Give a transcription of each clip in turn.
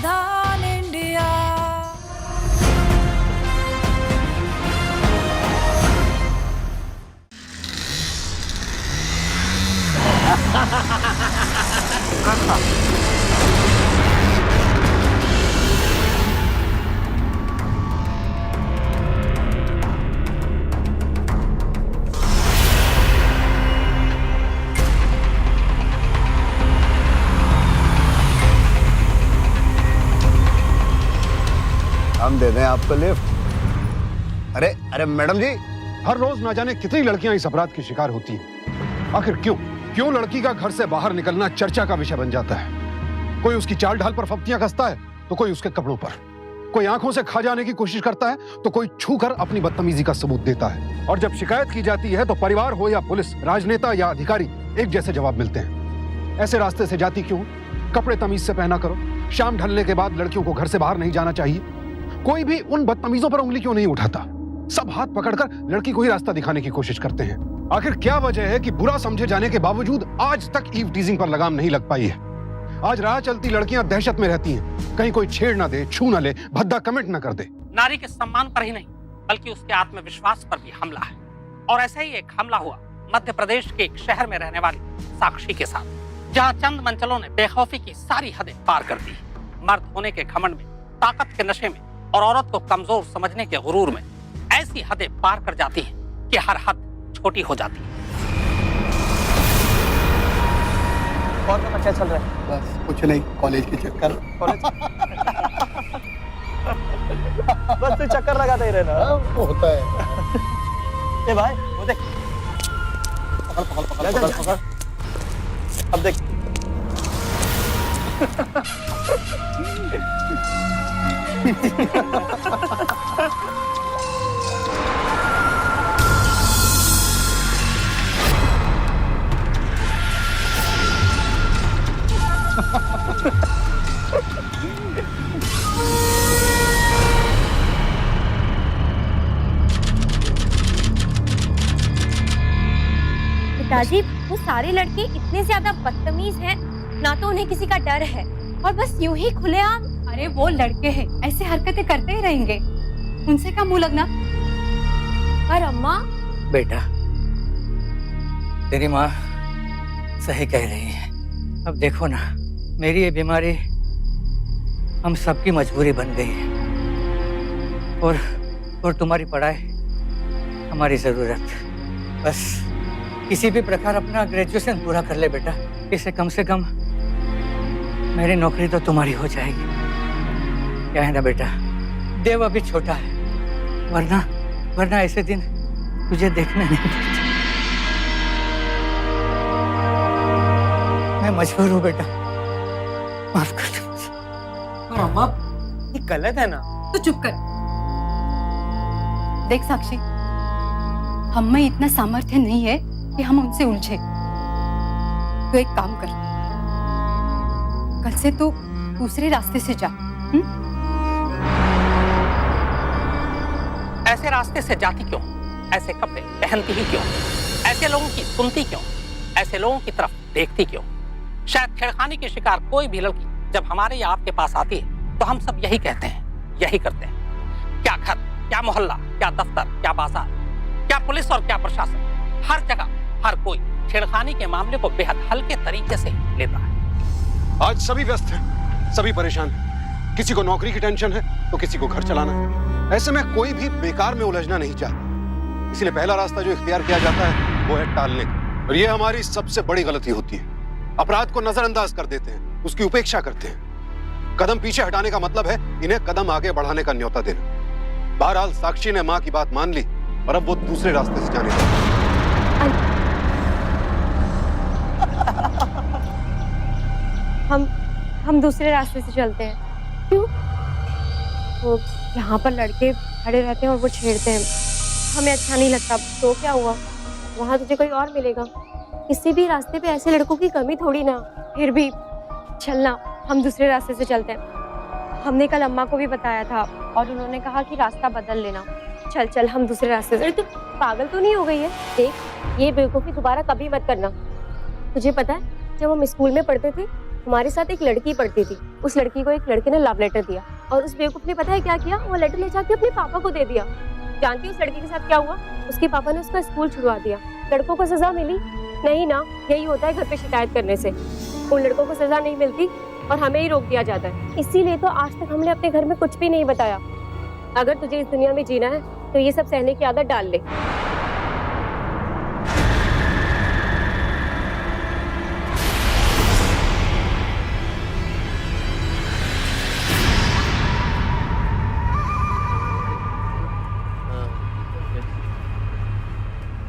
राजधान India. हम दे दें आपको लिफ्ट। अरे अरे मैडम जी, हर रोज ना जाने कितनी लड़कियां इस अपराध की शिकार होती हैं। आखिर क्यों लड़की का घर से बाहर निकलना चर्चा का विषय बन जाता है। कोई उसकी चाल ढाल पर फप्तियां कसता है तो कोई उसके कपड़ों पर, कोई आंखों से खा जाने की कोशिश करता है तो कोई छूकर अपनी बदतमीजी का सबूत देता है। और जब शिकायत की जाती है तो परिवार हो या पुलिस, राजनेता या अधिकारी, एक जैसे जवाब मिलते हैं। ऐसे रास्ते से जाती क्यों? कपड़े तमीज से पहना करो। शाम ढलने के बाद लड़कियों को घर से बाहर नहीं जाना चाहिए। कोई भी उन बदतमीजों पर उंगली क्यों नहीं उठाता? सब हाथ पकड़कर लड़की को ही रास्ता दिखाने की कोशिश करते हैं। आखिर क्या वजह है कि बुरा समझे जाने के बावजूद आज तक ईव टीजिंग पर लगाम नहीं लग पाई है? आज राह चलती लड़कियां दहशत में रहती हैं, कहीं कोई छेड़ ना दे, छू ना ले, भद्दा कमेंट ना कर दे। नारी के सम्मान पर ही नहीं बल्कि उसके आत्मविश्वास पर भी हमला है। और ऐसा ही एक हमला हुआ मध्य प्रदेश के एक शहर में रहने वाली साक्षी के साथ, जहां चंद मंचलों ने बेखौफी की सारी हदें पार कर दी। मर्द होने के घमंड में, ताकत के नशे में और औरत को कमजोर समझने के गुरूर में ऐसी हदें पार कर जाती हैं कि हर हद छोटी हो जाती है। और तो क्या चल रहा है? बस कुछ नहीं, कॉलेज के चक्कर। कॉलेज बस तू चक्कर लगाता ही रहना। वो होता है। ए भाई वो देख, पकड़। अब देख। पिताजी, वो सारे लड़के इतने ज्यादा बदतमीज हैं, ना तो उन्हें किसी का डर है और बस यूं ही खुलेआम। अरे वो लड़के हैं, ऐसे हरकतें करते ही रहेंगे, उनसे क्या मुंह लगना। पर अम्मा, बेटा, तेरी माँ सही कह रही है। अब देखो ना, मेरी ये बीमारी हम सबकी मजबूरी बन गई है और तुम्हारी पढ़ाई हमारी जरूरत। बस किसी भी प्रकार अपना ग्रेजुएशन पूरा कर ले बेटा, इससे कम से कम मेरी नौकरी तो तुम्हारी हो जाएगी। क्या है ना बेटा, देव अभी छोटा है, वरना ऐसे दिन तुझे देखने नहीं मिलते। मैं मजबूर हूँ बेटा, माफ कर दो। मामा, ये गलत है ना? तो चुप कर। देख साक्षी, हम में इतना सामर्थ्य नहीं है कि हम उनसे उलझे। तो एक काम कर, कल से तू दूसरे रास्ते से जा। ऐसे रास्ते से जाती क्यों? ऐसे कपड़े पहनती ही क्यों? ऐसे लोगों की सुनती क्यों? ऐसे लोगों की तरफ देखती क्यों? शायद छेड़खानी की शिकार कोई भी लड़की जब हमारे या आपके पास आती है तो हम सब यही कहते हैं, यही करते हैं। क्या घर, क्या मोहल्ला, क्या दफ्तर, क्या बाजार, क्या पुलिस और क्या प्रशासन, हर जगह हर कोई छेड़खानी के मामले को बेहद हल्के तरीके से लेता है। आज सभी व्यस्त हैं, सभी परेशान हैं। किसी को नौकरी की टेंशन है तो किसी को घर चलाना है। ऐसे में कोई भी बेकार में उलझना नहीं चाहता। इसलिए पहला रास्ता जो इख्तियार किया जाता है वो है टालने का। और ये हमारी सबसे बड़ी गलती होती है। अपराध को नजरअंदाज कर देते हैं, उसकी उपेक्षा करते हैं। कदम पीछे हटाने का मतलब है इन्हें कदम आगे बढ़ाने का न्योता देना। बहरहाल साक्षी ने माँ की बात मान ली और अब वो दूसरे रास्ते से जाने लगी। हम दूसरे रास्ते से चलते हैं। क्यों? वो यहाँ पर लड़के खड़े रहते हैं और वो छेड़ते हैं, हमें अच्छा नहीं लगता। तो क्या हुआ, वहाँ तुझे कोई और मिलेगा। किसी भी रास्ते पे ऐसे लड़कों की कमी थोड़ी ना। फिर भी चलना, हम दूसरे रास्ते से चलते हैं। हमने कल अम्मा को भी बताया था और उन्होंने कहा कि रास्ता बदल लेना। चल चल, हम दूसरे रास्ते से। तू पागल तो नहीं हो गई है? देख, ये बेवकूफ़ी दोबारा कभी मत करना। तुझे पता है, जब हम स्कूल में पढ़ते थे हमारे साथ एक लड़की पढ़ती थी। उस लड़की को एक लड़के ने लव लेटर दिया और उस बेवकूफ ने पता है क्या किया, वो लेटर ले जाके अपने पापा को दे दिया। जानती हो उस लड़की के साथ क्या हुआ? उसके पापा ने उसका स्कूल छुड़वा दिया। लड़कों को सजा मिली? नहीं ना, यही होता है घर पे शिकायत करने से। उन लड़कों को सजा नहीं मिलती और हमें ही रोक दिया जाता है। इसीलिए तो आज तक हमने अपने घर में कुछ भी नहीं बताया। अगर तुझे इस दुनिया में जीना है तो ये सब सहने की आदत डाल ले।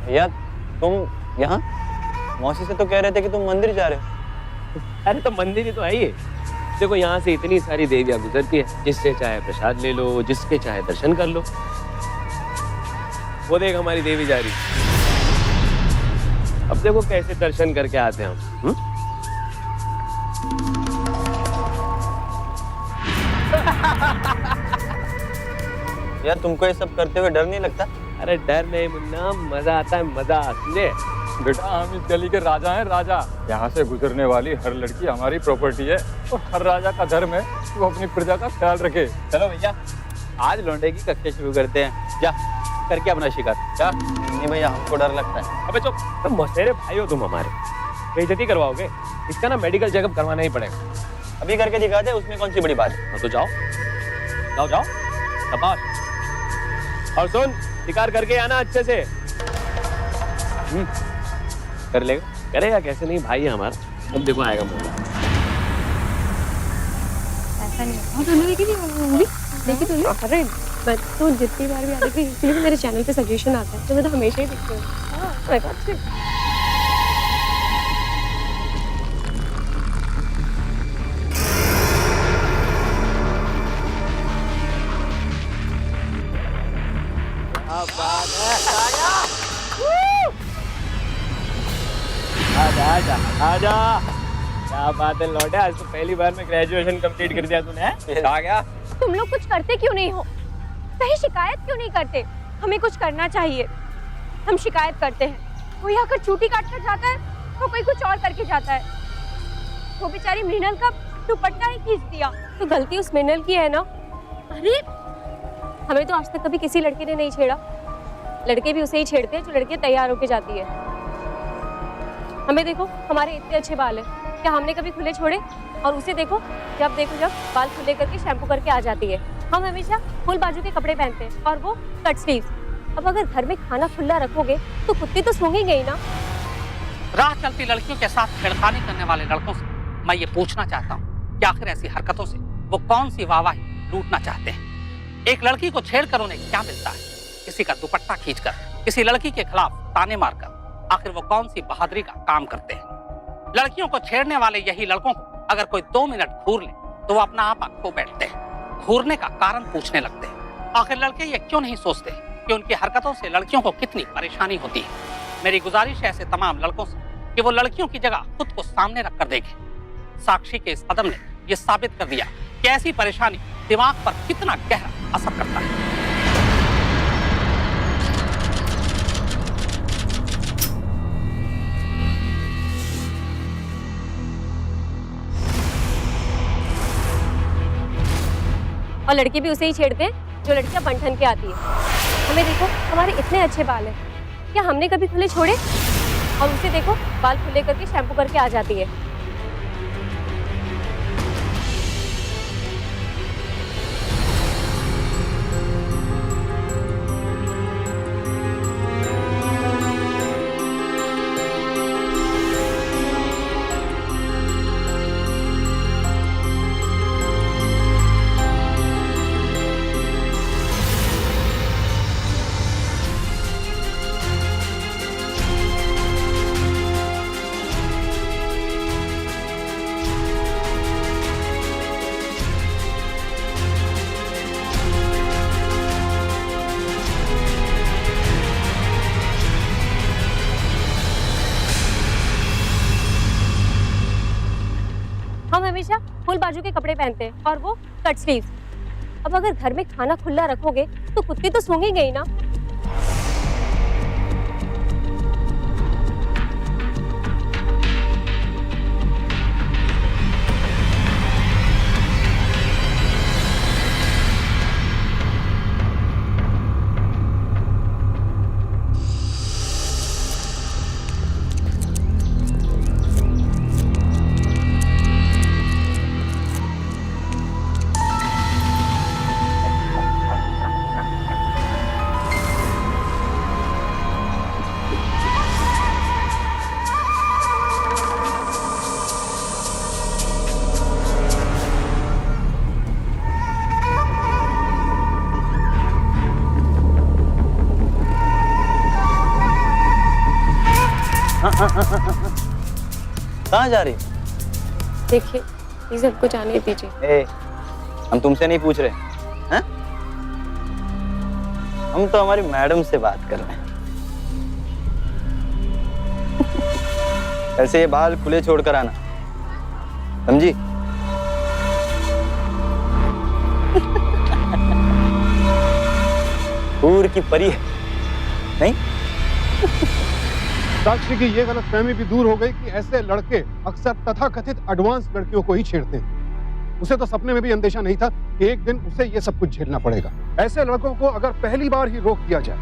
भैया तुम यहाँ? मौसी से तो कह रहे थे कि तुम मंदिर जा रहे हो। अरे तो मंदिर ही तो है ये। देखो यहाँ से इतनी सारी देवियाँ गुजरती है, जिससे चाहे प्रसाद ले लो, जिसके चाहे दर्शन कर लो। वो देख हमारी देवी जा रही। अब देखो कैसे दर्शन करके आते हैं हम। यार तुमको ये सब करते हुए डर नहीं लगता? अरे डर नहीं मुन्ना, मजा आता है, मजा। समझे बेटा, हम इस गली के राजा हैं, राजा। यहाँ से गुजरने वाली हर लड़की हमारी प्रॉपर्टी है और हर राजा का धर्म है वो अपनी प्रजा का ख्याल रखे। चलो भैया, आज लौंडे की कक्षा शुरू करते हैं। जा करके अपना शिकार। जा। नहीं भैया, हमको डर लगता है। अबे चुप, तुम मौसेरे भाई हो तुम हमारे। बेइज्जती करवाओगे? इसका ना मेडिकल चेकअप करवाना ही पड़ेगा। अभी करके दिखा दे, उसमें कौन सी बड़ी बात है। तो जाओ जाओ जाओ, शाबाश। और सुन, शिकार करके आना अच्छे से। कर लेगा? करेगा कैसे नहीं, भाई है हमारा। अब देखो आएगा मौका। ऐसा नहीं होता। दोनों देखी थी। अरे तो जितनी बार भी आती थी, इसलिए मेरे चैनल पे सजेशन आता है तो मैं तो हमेशा ही देखती हूँ। आजा आजा, क्या बात है लौटे, आज तो पहली बार में ग्रेजुएशन कंप्लीट कर दिया तूने। आ गया। तुम लोग कुछ करते क्यों नहीं हो? कहीं शिकायत क्यों नहीं करते? हमें कुछ करना चाहिए। हम शिकायत करते हैं, कोई आकर चूटी काट कर जाता है तो कोई कुछ और करके जाता है। वो बेचारी मृणाल का दुपट्टा ही खींच दिया तो गलती उस मृणाल की है ना। अरे हमें तो आज तक कभी किसी लड़के ने नहीं छेड़ा। लड़के भी उसे ही छेड़ते हैं जो लड़के तैयार होके जाती है। हमें देखो, हमारे इतने अच्छे बाल हैं, क्या हमने कभी खुले छोड़े? और उसे देखो, जब बाल खुले करके शैम्पू करके आ जाती है। हम हमेशा फुल बाजू के कपड़े पहनते हैं और वो कट स्लीव्स। अब अगर घर में खाना खुला रखोगे तो कुत्ते तो सूंघेंगे ही ना। राह चलती लड़कियों के साथ छेड़खानी करने वाले लड़कों से मैं ये पूछना चाहता हूँ कि आखिर ऐसी हरकतों से वो कौन सी वाहवाही लूटना चाहते हैं? एक लड़की को छेड़कर उन्हें क्या मिलता है? किसी का दुपट्टा खींचकर, किसी लड़की के खिलाफ ताने मारकर आखिर वो कौन सी बहादुरी का काम करते हैं? लड़कियों को छेड़ने वाले यही लड़कों को अगर कोई 2 मिनट घूर ले तो वो अपना आपा खो बैठते हैं। घूरने का कारण पूछने लगते हैं। आखिर लड़के ये क्यों नहीं सोचते कि उनकी हरकतों से लड़कियों को कितनी परेशानी होती है? मेरी गुजारिश है ऐसे तमाम लड़कों से कि वो लड़कियों की जगह खुद को सामने रखकर देखें। साक्षी के इस कदम ने यह साबित कर दिया कि ऐसी परेशानी दिमाग पर कितना गहरा असर करता है। और लड़के भी उसे ही छेड़ते हैं जो लड़कियां बन-ठन के आती है। हमें देखो, हमारे इतने अच्छे बाल हैं, क्या हमने कभी खुले छोड़े? और उसे देखो, बाल खुले करके शैम्पू करके आ जाती है। हम हमेशा फुल बाजू के कपड़े पहनते हैं और वो कट स्लीव्स। अब अगर घर में खाना खुला रखोगे तो कुत्ते तो सूंघेंगे ही ना। कहाँ जा रही हो? देखिए प्लीज हमको जाने दीजिए। ए, हम तुमसे नहीं पूछ रहे हैं? हम तो हमारी मैडम से बात कर रहे हैं। ऐसे ये बाल खुले छोड़कर आना, समझी? दूर की परी है नहीं? साक्षी की ये गलतफहमी भी दूर हो गई कि ऐसे लड़के अक्सर तथाकथित एडवांस लड़कियों को ही छेड़ते हैं। उसे तो सपने में भी अंदेशा नहीं था कि एक दिन उसे ये सब कुछ झेलना पड़ेगा। ऐसे लड़कों को अगर पहली बार ही रोक दिया जाए,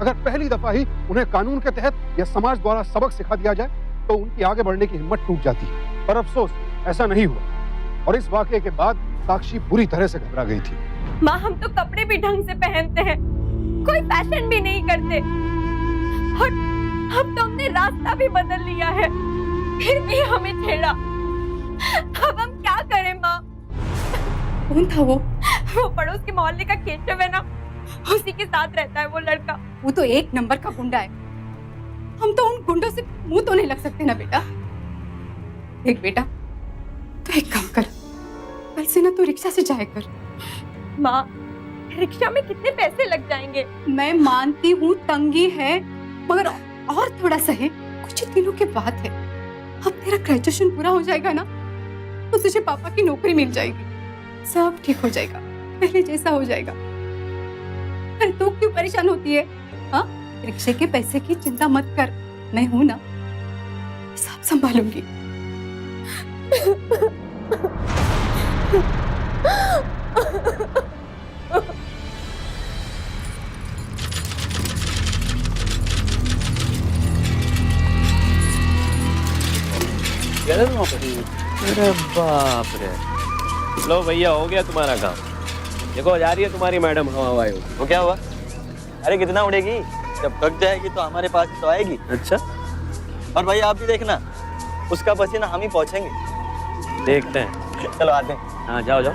अगर पहली दफा ही उन्हें कानून के तहत या समाज द्वारा सबक सिखा दिया जाए, तो उनकी आगे बढ़ने की हिम्मत टूट जाती है। पर अफसोस ऐसा नहीं हुआ, और इस वाकये के बाद साक्षी बुरी तरह से घबरा गई थी। माँ हम तो कपड़े भी ढंग से पहनते हैं, कोई फैशन भी नहीं करते, और अब तो हमने रास्ता भी बदल लिया है, फिर भी हमें छेड़ा। अब हम क्या करें माँ? कौन था वो? वो पड़ोस के मोहल्ले का केशव है ना, उसी के साथ रहता है वो लड़का। वो तो एक नंबर का गुंडा है। हम तो उन गुंडों से मुंह तो नहीं लग सकते ना बेटा। देख बेटा, तो एक काम कर, कल से ना तो रिक्शा से जाया कर। माँ रिक्शा में कितने पैसे लग जाएंगे? मैं मानती हूँ तंगी है, मगर और थोड़ा सा है, कुछ दिनों की बात है। अब तेरा ग्रेजुएशन पूरा हो जाएगा ना, तो तुझे पापा की नौकरी मिल जाएगी, सब ठीक हो जाएगा, पहले जैसा हो जाएगा। अरे तू क्यों परेशान होती है? हाँ, रिक्शे के पैसे की चिंता मत कर, मैं हूं ना, सब संभालूंगी। अरे बाप रे, लो भैया हो गया तुम्हारा काम। देखो जा रही है तुम्हारी मैडम हवाई। वो क्या हुआ? अरे कितना उड़ेगी, जब थक जाएगी तो हमारे पास ही तो आएगी। अच्छा, और भाई आप भी देखना, उसका पसीना हम ही पहुंचेंगे। देखते हैं। चलो आते हैं। हाँ जाओ जाओ।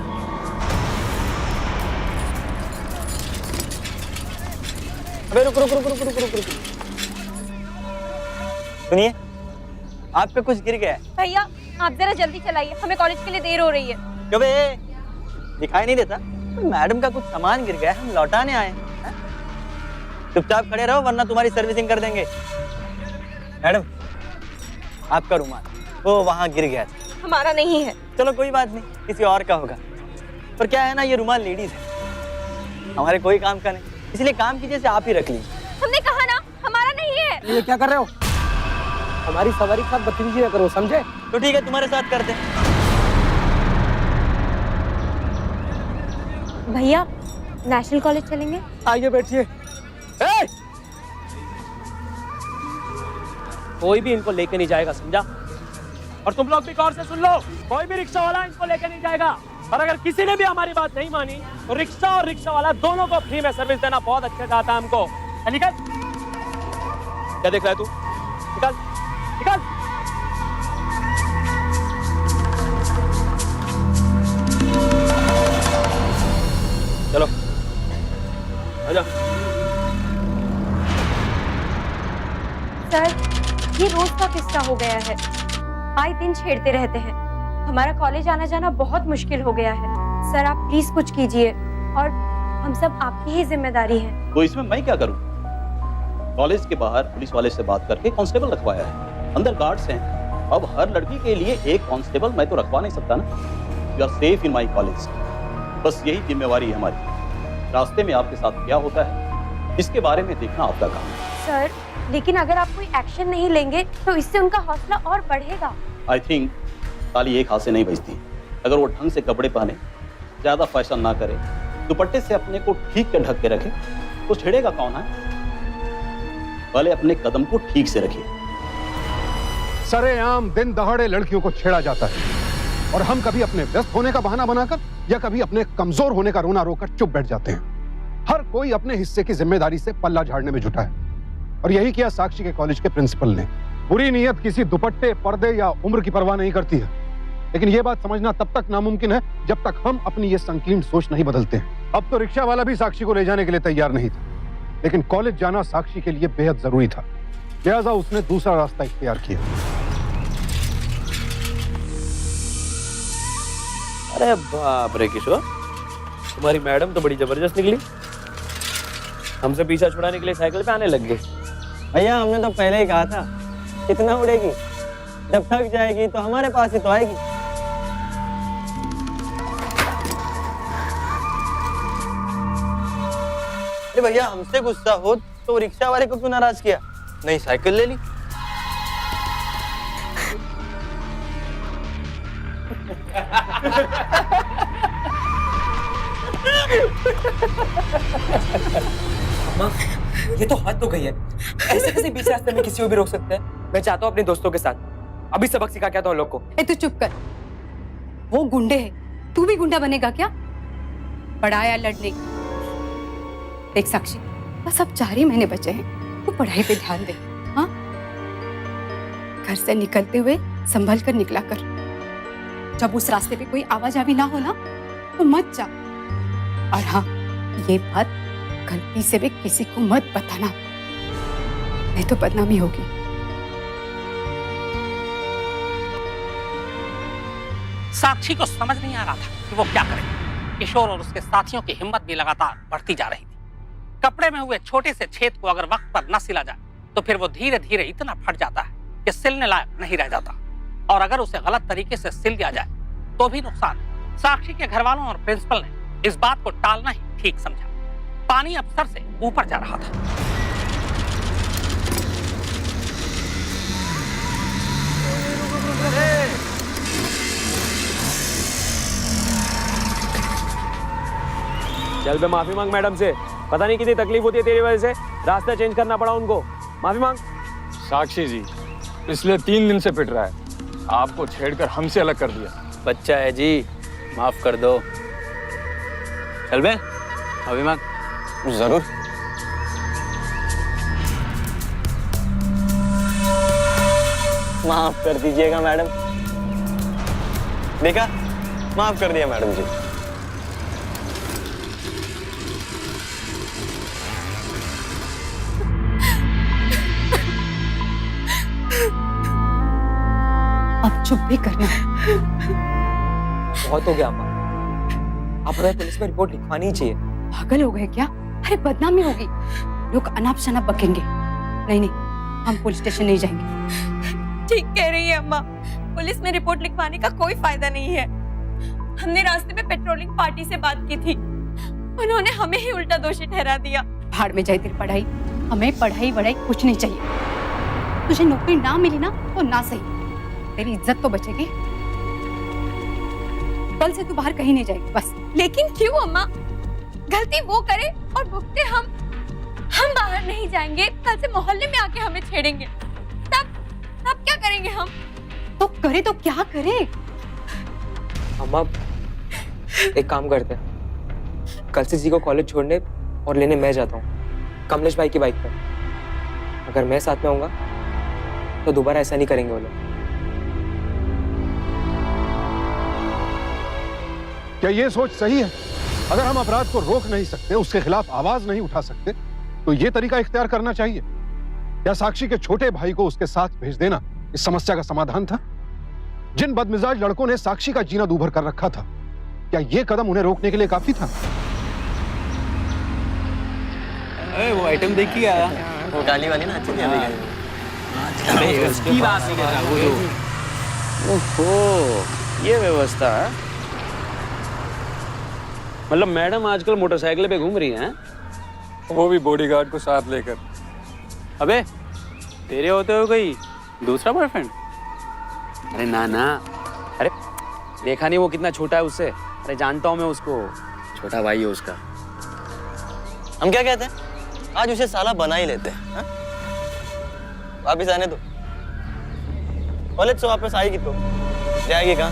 अबे रुक रुक रुक रुक रुक रुक रुक। सुनिए, आप पे कुछ गिर गया है। भैया आप जरा जल्दी चलाइए, हमें कॉलेज के लिए देर हो रही है। कबे दिखाई नहीं देता? मैडम का कुछ सामान गिर गया है, हम लौटाने आए हैं। चुपचाप खड़े रहो वरना तुम्हारी सर्विसिंग कर देंगे। मैडम आपका रुमाल वो वहां गिर गया था। हमारा नहीं है। चलो कोई बात नहीं, किसी और का होगा। पर क्या है ना, ये रुमाल लेडीज है, हमारे कोई काम का नहीं, इसलिए काम की जैसे आप ही रख लीजिए। हमने कहा ना हमारा नहीं है। ये क्या कर रहे हो? हमारी सवारी के साथ बदतमीजी ना करो, समझे? तो ठीक है, तुम्हारे साथ करते हैं। भैया नेशनल कॉलेज चलेंगे? आइए बैठिए। कोई भी इनको लेके नहीं जाएगा, समझा? और तुम लोग भी गौर से सुन लो, कोई भी रिक्शा वाला इनको लेके नहीं जाएगा। और अगर किसी ने भी हमारी बात नहीं मानी तो रिक्शा और रिक्शा वाला दोनों को फ्री में सर्विस देना बहुत अच्छा चाहता है हमको। निकल। क्या देख रहा है तू? निकल निकल। चलो आजा। सर ये रोज का किस्सा हो गया है, आए दिन छेड़ते रहते हैं। हमारा कॉलेज आना जाना बहुत मुश्किल हो गया है। सर आप प्लीज कुछ कीजिए, और हम सब आपकी ही जिम्मेदारी है। तो इसमें मैं क्या करूं? कॉलेज के बाहर पुलिस वाले से बात करके कांस्टेबल रखवाया है, अंदर गार्ड्स हैं। अब हर लड़की के लिए एक कांस्टेबल मैं तो रखवा नहीं सकता ना। You are safe in my college, बस यही जिम्मेवारी है हमारी। रास्ते में आपके साथ क्या होता है इसके बारे में देखना आपका काम है। सर लेकिन अगर आप कोई एक्शन नहीं लेंगे तो इससे उनका हौसला और बढ़ेगा। आई थिंक ताली एक हाथ से नहीं बजती। अगर वो ढंग से कपड़े पहने, ज्यादा फैशन ना करे, दुपट्टे से अपने को ठीक से ढक के रखे, तो छेड़ेगा कौन है? पहले अपने कदम को ठीक से रखिए। सरेआम दिन दहाड़े लड़कियों को छेड़ा जाता है, और हम कभी अपने व्यस्त होने का बहाना बनाकर या कभी अपने कमजोर होने का रोना रोकर चुप बैठ जाते हैं। हर कोई अपने हिस्से की जिम्मेदारी से पल्ला झाड़ने में जुटा है, और यही किया साक्षी के कॉलेज के प्रिंसिपल ने। बुरी नीयत किसी दुपट्टे, पर्दे या उम्र की परवाह नहीं करती है, लेकिन यह बात समझना तब तक नामुमकिन है जब तक हम अपनी ये संकीर्ण सोच नहीं बदलते हैं। अब तो रिक्शा वाला भी साक्षी को ले जाने के लिए तैयार नहीं था, लेकिन कॉलेज जाना साक्षी के लिए बेहद जरूरी था, लिहाजा उसने दूसरा रास्ता इख्तियार किया। अरे बाप रे किशोर, तुम्हारी मैडम तो बड़ी जबरदस्त निकली। हमसे पीछा छुड़ाने के लिए साइकिल पे आने लग गई। भैया हमने तो पहले ही कहा था कितना उड़ेगी, जब थक जाएगी तो हमारे पास ही तो आएगी। अरे भैया हमसे गुस्सा हो तो रिक्शा वाले को क्यों नाराज किया, नहीं साइकिल ले ली। ये तो हद हो गई है। ऐसे कैसे बीच रास्ते में किसी को भी रोक सकते हैं? मैं चाहता हूँ अपने दोस्तों के साथ अभी सबक सिखा के आता हूँ लोग को। ए तू चुप कर, वो गुंडे हैं, तू भी गुंडा बनेगा क्या? पढ़ाया लड़ने। देख साक्षी, बस अब 4 ही महीने बचे हैं, तू पढ़ाई पे ध्यान दे। हाँ, घर से निकलते हुए संभल कर निकला कर। जब उस रास्ते पे कोई आवाजावी ना हो ना तो मत जा। और हाँ, ये बात गलती से भी किसी को मत बताना, नहीं तो बदनामी होगी। साक्षी को समझ नहीं आ रहा था कि वो क्या करे। किशोर और उसके साथियों की हिम्मत भी लगातार बढ़ती जा रही थी। कपड़े में हुए छोटे से छेद को अगर वक्त पर न सिला जाए तो फिर वो धीरे धीरे इतना फट जाता है कि सिलने लायक नहीं रह जाता। और अगर उसे गलत तरीके से सिल दिया जाए तो भी नुकसान। साक्षी के घर वालों और प्रिंसिपल ने इस बात को टालना ही ठीक समझा। पानी अब सर से ऊपर जा रहा था। चल बे, माफी मांग मैडम से। पता नहीं कितनी तकलीफ होती है तेरी वजह से, रास्ता चेंज करना पड़ा उनको। माफी मांग। साक्षी जी पिछले 3 दिन से पिट रहा है, आपको छेड़कर हमसे अलग कर दिया। बच्चा है जी, माफ कर दो। चल बे, अभी मांग। जरूर। माफ कर दीजिएगा मैडम। देखा, माफ कर दिया मैडम जी। अब चुप भी करना है। बहुत हो गया अम्मा, आप हमें पुलिस में रिपोर्ट लिखवानी ही चाहिए। पागल हो गए क्या? अरे बदनामी होगी, लोग अनाप शनाप बकेंगे। नहीं नहीं, हम पुलिस स्टेशन नहीं जाएंगे। ठीक कह रही है अम्मा, पुलिस में रिपोर्ट लिखवाने का कोई फायदा नहीं है। हमने रास्ते में पेट्रोलिंग पार्टी से बात की थी, उन्होंने हमें ही उल्टा दोषी ठहरा दिया। भाड़ में जाए तेरी पढ़ाई, हमें पढ़ाई वढ़ाई कुछ नहीं चाहिए। तुझे नौकरी ना मिली ना तो ना सही, तेरी इज्जत तो बचेगी। कल से तू बाहर कहीं नहीं जाएगी बस। लेकिन क्यों अम्मा? गलती वो करे और भुगते हम बाहर नहीं जाएंगे, कल से मोहल्ले में आके हमें छेड़ेंगे, तब क्या करेंगे हम? तो करे तो क्या करे? अम्मा एक काम करते हैं, कल से जी को कॉलेज छोड़ने और लेने मैं जाता हूँ, कमलेश भाई की बाइक पर। अगर मैं साथ में आऊंगा तो दोबारा ऐसा नहीं करेंगे वो लोग। क्या ये सोच सही है? अगर हम अपराध को रोक नहीं सकते, उसके खिलाफ आवाज नहीं उठा सकते, तो ये तरीका इख्तियार करना चाहिए। क्या साक्षी के छोटे भाई को उसके साथ भेज देना इस समस्या का समाधान था? जिन बदमिजाज लड़कों ने साक्षी का जीना दूभर कर रखा था, क्या ये कदम उन्हें रोकने के लिए काफी था? वो आइटम देख के आया, वो काली वाली ना, अच्छी नहीं लगी। उसकी बात नहीं कर रहा वो जो। ओहो, ये व्यवस्था है। मतलब मैडम आजकल मोटरसाइकिल पे घूम रही हैं? वो भी बॉडीगार्ड को साथ लेकर। अबे तेरे होते हो कोई दूसरा बॉयफ्रेंड? अरे ना ना, अरे देखा नहीं वो कितना छोटा है उससे? अरे जानता हूँ मैं उसको, छोटा भाई है उसका। हम क्या कहते हैं, आज उसे साला बना ही लेते हैं। वापिस आने दो, कॉलेज से वापस आएगी तो जाएगी कहाँ?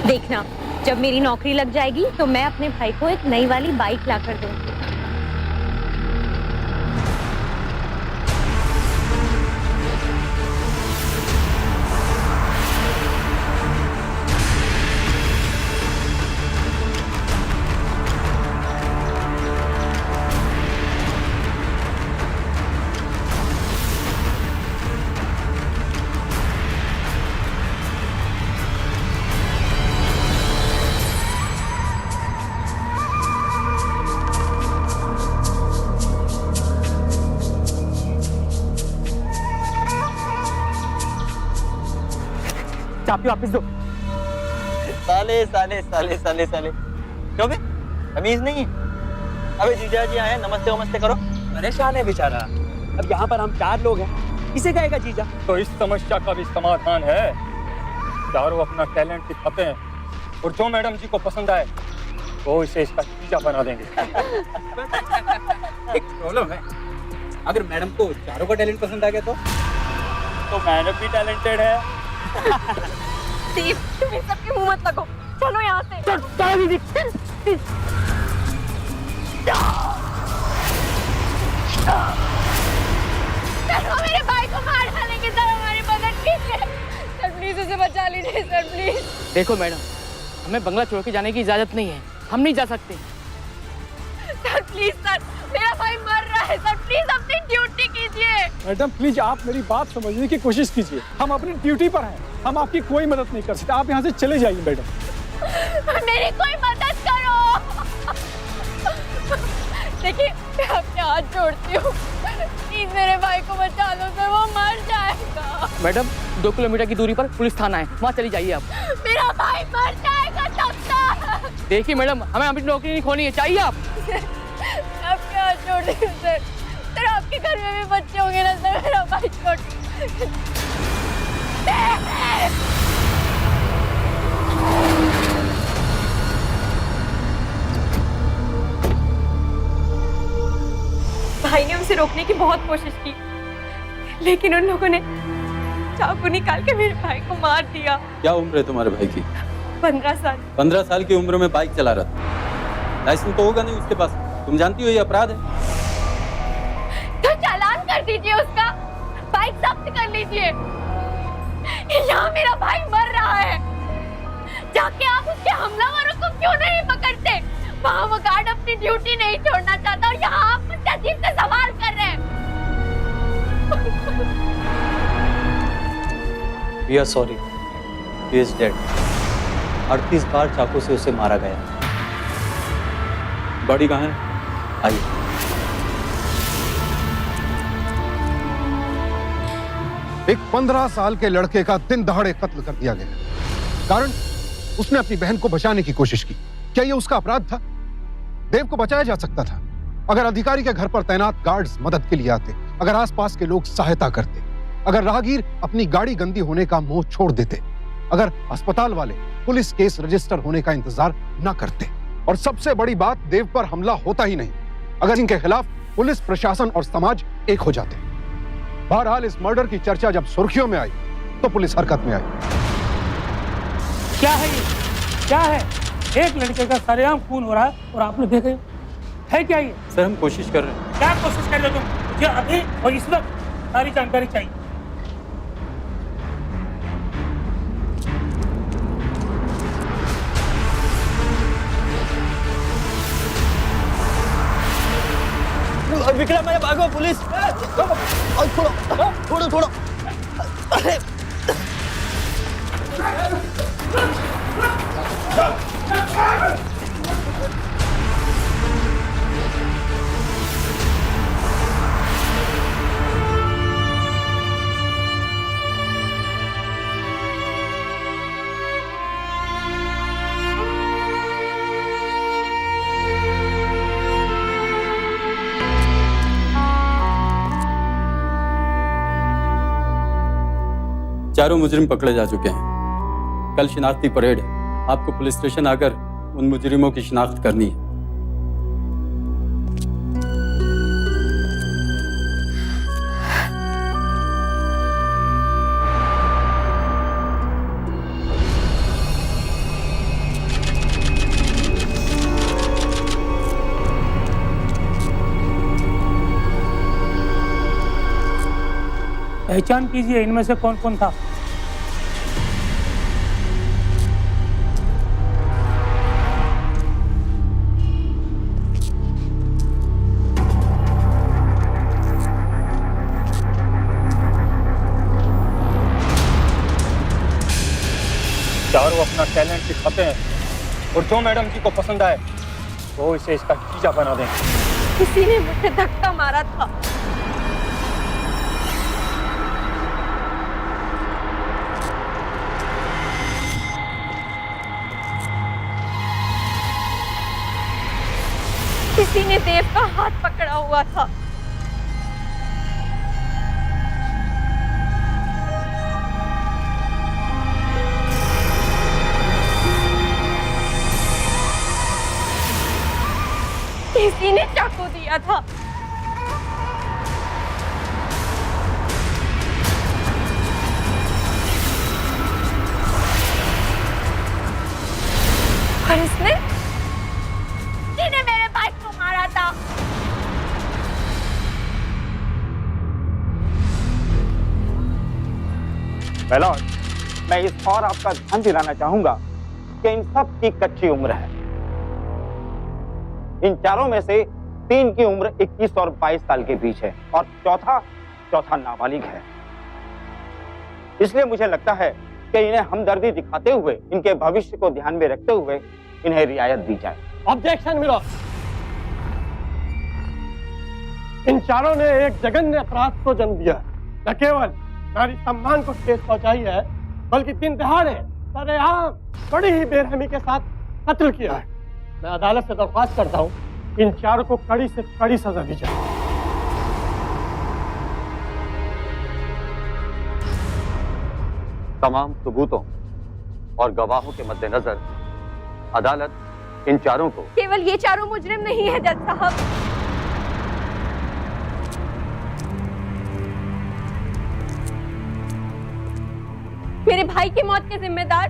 देखना, जब मेरी नौकरी लग जाएगी तो मैं अपने भाई को एक नई वाली बाइक ला कर दूंगी। चाबी वापस दो। साले साले साले साले साले क्यों बे तमीज नहीं है। अबे जीजा जी आए, नमस्ते वमस्ते करो। परेशान है बेचारा। अब यहाँ पर हम 4 लोग हैं, किसे कहेगा जीजा? तो इस समस्या का भी समाधान है। चारों अपना टैलेंट दिखाते हैं और जो मैडम जी को पसंद आए वो इसे इसका जीजा बना देंगे। एक प्रॉब्लम है, अगर मैडम को चारों का टैलेंट पसंद आ गया तो मैडम भी टैलेंटेड है। स्टीव, तुम इन सबके मुंह मत लगो, चलो यहाँ से। चलो, मेरे भाई को मार डालेंगे सर, हमारी मदद कीजिए सर, प्लीज उसे बचा लीजिए सर, प्लीज। देखो मैडम, हमें बंगला छोड़ के जाने की इजाजत नहीं है, हम नहीं जा सकते। सर प्लीज सर, मेरा भाई मर रहा है सर, प्लीज अपनी ड्यूटी कीजिए। मैडम प्लीज आप मेरी बात समझने की कोशिश कीजिए, हम अपनी ड्यूटी पर हैं, हम आपकी कोई मदद नहीं कर सकते, आप यहाँ से चले जाइए मैडम। मेरी कोई मदद करो। देखिए, मैं आपके हाथ जोड़ती हूँ, प्लीज मेरे भाई को बचा लो सर, वो मर जाएगा। मैडम 2 किलोमीटर की दूरी पर पुलिस थाना है, वहाँ चली जाइए आप। मेरा भाई मर जाएगा तब तक। देखिए मैडम, हमें अपनी नौकरी नहीं खोनी है, चाहिए आप। आपके हाथ जोड़ रही हूँ सर, सर आपके घर में भी बच्चे होंगे ना सर, मेरा भाई छोड़। भाई ने उसे रोकने की बहुत कोशिश की, लेकिन उन लोगों ने चाकू निकाल के मेरे भाई को मार दिया। क्या उम्र है तुम्हारे भाई की? 15 साल। 15 साल की उम्र में बाइक चला रहा था, लाइसेंस तो होगा नहीं उसके पास, तुम जानती हो ये अपराध है। तो चालान कर दीजिए उसका, बाइक जब्त कर लीजिए। यहाँ मेरा भाई मर रहा है, जाके आप उसके हमलावरों को क्यों नहीं पकड़ते? वहाँ वो गार्ड अपनी ड्यूटी नहीं छोड़ना चाहता और यहाँ आप मुझसे अजीब से सवाल कर रहे हैं। We are sorry, he is dead. 38 बार चाकू से उसे मारा गया। बॉडी कहाँ है? आइए। एक 15 साल के लड़के का दिन दहाड़े कत्ल कर दिया गया, कारण उसने अपनी बहन को बचाने की कोशिश की। क्या यह उसका अपराध था? देव को बचाया जा सकता था अगर अधिकारी के घर पर तैनात गार्ड्स मदद के लिए आते, अगर आसपास के लोग सहायता करते, अगर राहगीर अपनी गाड़ी गंदी होने का मोह छोड़ देते, अगर अस्पताल वाले पुलिस केस रजिस्टर होने का इंतजार न करते, और सबसे बड़ी बात, देव पर हमला होता ही नहीं अगर इनके खिलाफ पुलिस प्रशासन और समाज एक हो जाते। बहरहाल इस मर्डर की चर्चा जब सुर्खियों में आई तो पुलिस हरकत में आई। क्या है ये? क्या है? एक लड़के का सरेआम खून हो रहा है और आप लोग देख रहे है क्या ये? सर हम कोशिश कर रहे हैं। क्या कोशिश कर रहे हो तुम? मुझे अभी और इस वक्त सारी जानकारी चाहिए। विक्रम मेरे भागो, पुलिस। छोड़ो छोड़ो। अरे चारों मुजरिम पकड़े जा चुके हैं। कल शिनाख्ती परेड है, आपको पुलिस स्टेशन आकर उन मुजरिमों की शिनाख्त करनी है। पहचान कीजिए, इनमें से कौन कौन था? चारों अपना टैलेंट दिखाते हैं और जो मैडम जी को पसंद आए वो इसे इसका जीजा बना देंगे। किसी ने मुझे धक्का मारा था। किसी ने देव का हाथ पकड़ा हुआ था। किसी ने चाकू दिया था। और इसने मेरे भाई को मारा था। लॉर्ड, मैं इस और आपका ध्यान दिलाना चाहूंगा कि इन सब की कच्ची उम्र है। इन चारों में से 3 की उम्र 21 और 22 साल के बीच है और चौथा नाबालिग है। इसलिए मुझे लगता है कि इन्हें हमदर्दी दिखाते हुए, इनके भविष्य को ध्यान में रखते हुए इन्हें रियायत दी जाए। ऑब्जेक्शन मिलो। इन चारों ने एक जघन्य अपराध को जन्म दिया। न केवल नारी सम्मान को ठेस पहुंचाई है, बल्कि 3 दहाड़े सरेआम बड़ी ही बेरहमी के साथ कत्ल किया है। मैं अदालत से दरख्वास्त करता हूं, इन चारों को कड़ी से कड़ी सजा दी जाए। तमाम सबूतों और गवाहों के मद्देनजर अदालत इन चारों को। केवल ये चारों मुजरिम नहीं है जज साहब। मेरे भाई की मौत के जिम्मेदार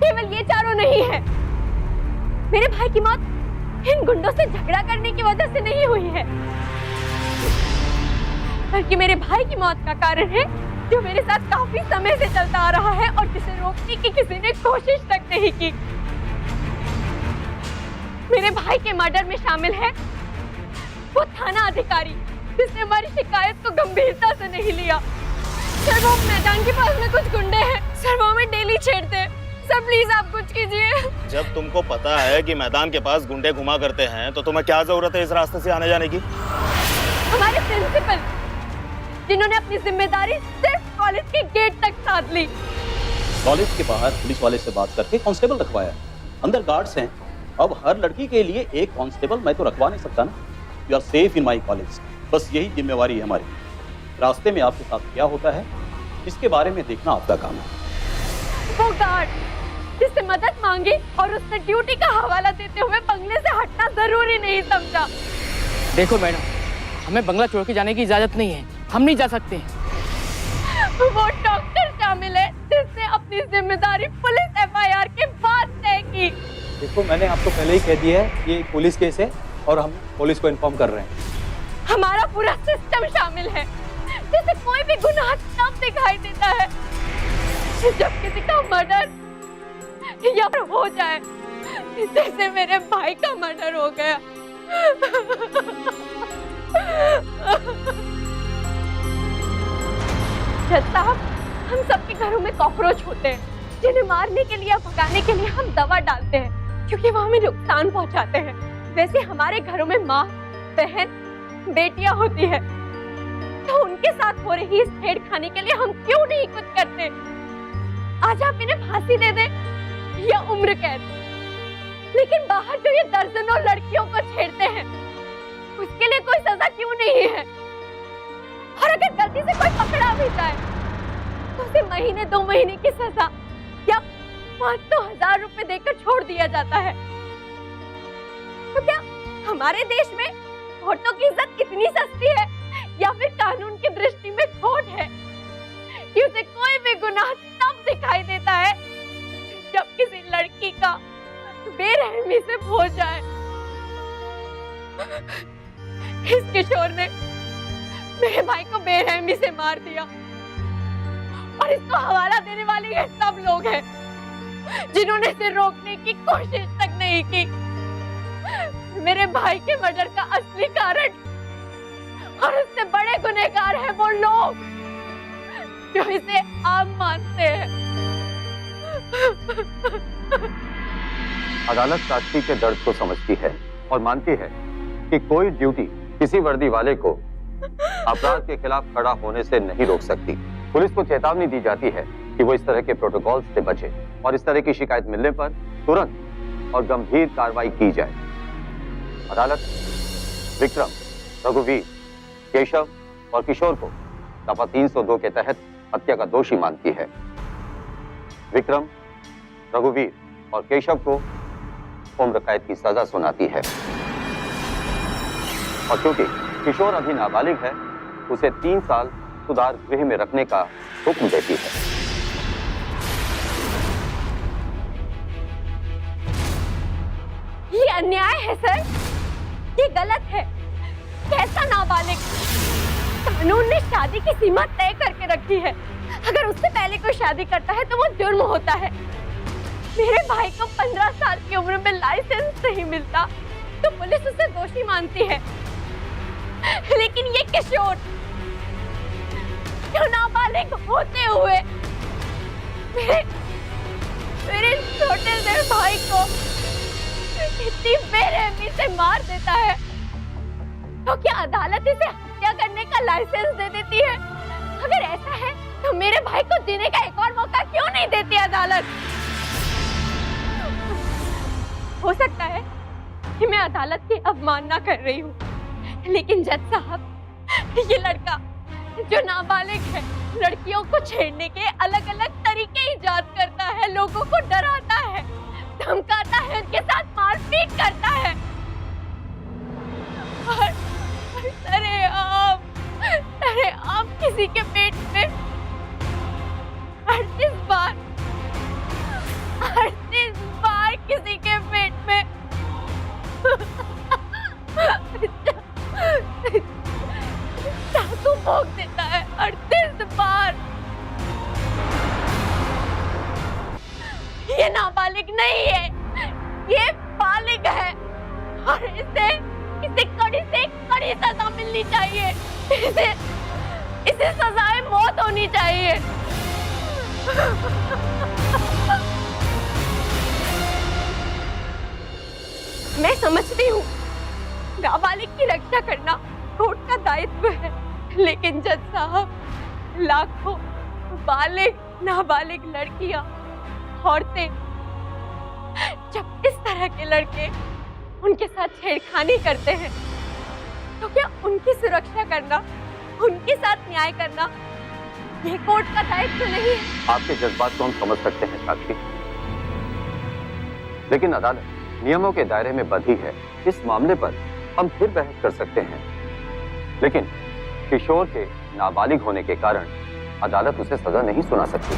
केवल ये चारों नहीं है। मेरे भाई की मौत इन गुंडों से झगड़ा करने की वजह से नहीं हुई है, बल्कि मेरे भाई की मौत का कारण है जो मेरे साथ काफी समय से चलता आ रहा है और जिसे रोकने की किसी ने कोशिश तक नहीं की। मेरे भाई के मर्डर में शामिल है वो थाना अधिकारी जिसने हमारी शिकायत को गंभीरता से नहीं लिया। सर, वो मैदान के पास में कुछ गुंडे हैं सर, वो हमें डेली छेड़ते हैं। सर प्लीज आप कुछ कीजिए। जब तुमको पता है कि मैदान के पास गुंडे घुमा करते हैं तो तुम्हें क्या जरूरत है इस रास्ते से आने जाने की? हमारे प्रिंसिपल जिन्होंने अपनी जिम्मेदारी सिर्फ कॉलेज के गेट तक साध ली। कॉलेज के बाहर पुलिस वाले से बात करके कांस्टेबल रखवाया, अंदर गार्ड्स हैं। अब हर लड़की के लिए एक कांस्टेबल मैं तो रखवा नहीं सकता ना। You are safe in my college, बस यही जिम्मेवारी है हमारी। रास्ते में आपके साथ क्या होता है इसके बारे में देखना आपका काम है। वो गार्ड जिससे मदद मांगी और उसने ड्यूटी का हवाला देते हुए बंगले से हटना जरूरी नहीं समझा। देखो मैडम, हमें बंगला छोड़ के जाने की इजाजत नहीं है, हम नहीं जा सकते। वो डॉक्टर शामिल है जिसने अपनी जिम्मेदारी पुलिस FIR के बाद तय की। देखो, मैंने आपको पहले ही कह दिया है ये पुलिस केस है और हम पुलिस को इन्फॉर्म कर रहे हैं। हमारा पूरा सिस्टम शामिल है जिसे कोई भी गुनाह तब दिखाई देता है जब किसी का मर्डर या फिर हो जाए, जैसे मेरे भाई का मर्डर हो गया। जज साहब, हम सबके घरों में कॉकरोच होते हैं जिन्हें मारने के लिए, भगाने के लिए हम दवा डालते हैं क्योंकि वो हमें नुकसान पहुंचाते हैं। वैसे हमारे घरों में माँ, बहन, बेटियां होती है, तो उनके साथ हो रही इस छेड़खानी के लिए हम क्यों नहीं कुछ करते? आज आप इन्हें फांसी दे दें या उम्र कैद, लेकिन बाहर जो ये दर्जनों लड़कियों को छेड़ते हैं उसके लिए कोई सजा क्यों नहीं है? और अगर गलती से कोई पकड़ा भी जाए तो उसे महीने 2 महीने की सजा या 500,000 रुपए देकर छोड़ दिया जाता है। तो क्या हमारे देश में औरतों की इज्जत इतनी सस्ती है या फिर कानून की दृष्टि में खोट है कि उसे कोई भी गुनाह तब दिखाई देता है जब किसी लड़की का बेरहमी से हो जाए? इस किशोर ने मेरे भाई को बेरहमी से मार दिया और इसको हवाला देने वाले ये सब लोग हैं जिन्होंने इसे रोकने की कोशिश तक नहीं की। मेरे भाई के मर्डर का असली कारण और उससे बड़े गुनहगार हैं वो लोग जो इसे आम मानते हैं। अदालत साक्षी के दर्द को समझती है और मानती है कि कोई ड्यूटी किसी वर्दी वाले को अपराध के खिलाफ खड़ा होने से नहीं रोक सकती। पुलिस को चेतावनी दी जाती है कि वो इस तरह के प्रोटोकॉल से बचे और इस तरह की शिकायत मिलने पर तुरंत और गंभीर कार्रवाई की जाए। अदालत विक्रम, रघुवीर, केशव और किशोर को दफा 302 के तहत हत्या का दोषी मानती है। विक्रम, रघुवीर और केशव को उम्र कैद की सजा सुनाती है और क्योंकि किशोर अभी नाबालिग है, उसे 3 साल सुधार गृह में रखने का हुक्म देती है। ये अन्याय है सर, ये गलत है। कैसा नाबालिग? कानून ने शादी की सीमा तय करके रखी है। अगर उससे पहले कोई शादी करता है तो वो जुर्म होता है। मेरे भाई को 15 साल की उम्र में लाइसेंस नहीं मिलता तो पुलिस उसे दोषी मानती है, लेकिन ये किशोर जो नाबालिग होते हुए मेरे छोटे से भाई को इतनी बेरहमी से मार देता है, तो क्या अदालत इसे हत्या करने का लाइसेंस दे देती है? अगर ऐसा है तो मेरे भाई को जीने का एक और मौका क्यों नहीं देती अदालत? हो सकता है कि मैं अदालत की अवमानना कर रही हूँ, लेकिन जज साहब, ये लड़का जो नाबालिग है, लड़कियों को छेड़ने के अलग अलग तरीके इजाद करता है, लोगों को डराता है, धमकाता है, उनके साथ मारपीट करता है और सरेआम किसी के पेट में 38 बार किसी के पेट में चाकू भोंक देता है 38 बार। ये नाबालिग नहीं है, ये बालिग है और इसे कड़ी से कड़ी सजा मिलनी चाहिए। इसे सजाए मौत होनी चाहिए। मैं समझती हूँ नाबालिग की रक्षा करना कोर्ट का दायित्व है, लेकिन जज साहब, लाखों बालिग नाबालिग लड़कियां, औरतें जब इस तरह के लड़के उनके साथ छेड़खानी करते हैं तो क्या उनकी सुरक्षा करना, उनके साथ न्याय करना ये कोर्ट का दायित्व नहीं है? आपके जज्बात को हम समझ सकते हैं साक्षी, लेकिन अदालत नियमों के दायरे में बंधी है। इस मामले पर हम फिर बहस कर सकते हैं, लेकिन किशोर के नाबालिग होने के कारण अदालत उसे सजा नहीं सुना सकती।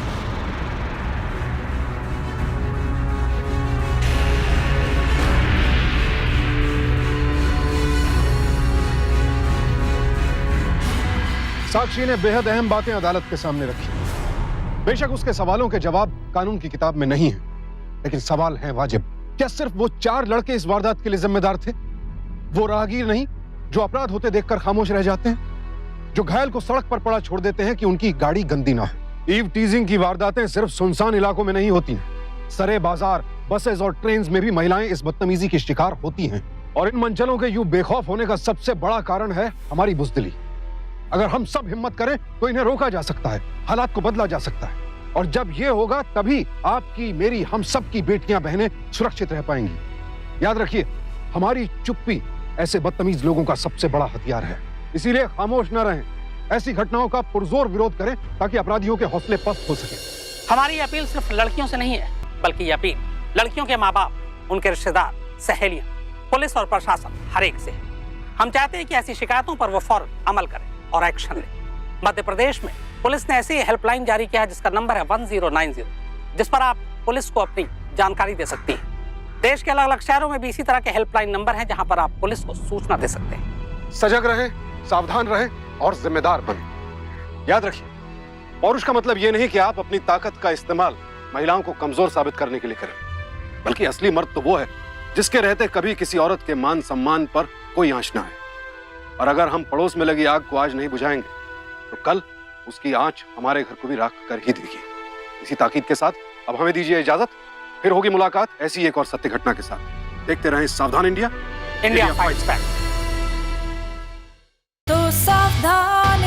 साक्षी ने बेहद अहम बातें अदालत के सामने रखी। बेशक उसके सवालों के जवाब कानून की किताब में नहीं है, लेकिन सवाल है वाजिब। क्या सिर्फ वो 4 लड़के इस वारदात के लिए जिम्मेदार थे? वो राहगीर नहीं जो अपराध होते देखकर खामोश रह जाते हैं, जो घायल को सड़क पर पड़ा छोड़ देते हैं कि उनकी गाड़ी गंदी ना हो। ईव टीजिंग की वारदातें सिर्फ सुनसान इलाकों में नहीं होती हैं। सरे बाजार, बसेस और ट्रेन में भी महिलाएं इस बदतमीजी की शिकार होती हैं। और इन मंचलों के यूं बेखौफ होने का सबसे बड़ा कारण है हमारी बुज़दिली। अगर हम सब हिम्मत करें तो इन्हें रोका जा सकता है, हालात को बदला जा सकता है, और जब ये होगा तभी आपकी, मेरी, हम सब की बेटियां बहनें सुरक्षित रह पाएंगी। याद रखिए, हमारी चुप्पी ऐसे बदतमीज लोगों का सबसे बड़ा हथियार है। इसीलिए खामोश न रहें, ऐसी घटनाओं का पुरजोर विरोध करें ताकि अपराधियों के हौसले पस्त हो सके। हमारी अपील सिर्फ लड़कियों से नहीं है, बल्कि ये अपील लड़कियों के माँ बाप, उनके रिश्तेदार, सहेलियां, पुलिस और प्रशासन, हर एक से है। हम चाहते हैं कि ऐसी शिकायतों पर वो फौरन अमल करें और एक्शन लें। मध्य प्रदेश में पुलिस ने ऐसी हेल्पलाइन जारी किया है जिसका नंबर है 1090, जिस पर आप पुलिस को अपनी जानकारी दे सकती हैं। देश के अलग अलग शहरों में भी इसी तरह के हेल्पलाइन नंबर हैं जहां पर आप पुलिस को सूचना दे सकते हैं। सजग रहें, सावधान रहें और जिम्मेदार बनें। याद रखिए, पौरुष का मतलब ये नहीं कि आप अपनी ताकत का इस्तेमाल महिलाओं को कमजोर साबित करने के लिए करें, बल्कि असली मर्द तो वो है जिसके रहते कभी किसी औरत के मान सम्मान पर कोई आंच ना आए। और अगर हम पड़ोस में लगी आग को आज नहीं बुझाएंगे तो कल उसकी आंच हमारे घर को भी राख कर ही देगी। इसी ताकीद के साथ अब हमें दीजिए इजाजत, फिर होगी मुलाकात ऐसी एक और सत्य घटना के साथ। देखते रहें सावधान इंडिया, इंडिया फाइट्स बैक। तो सावधान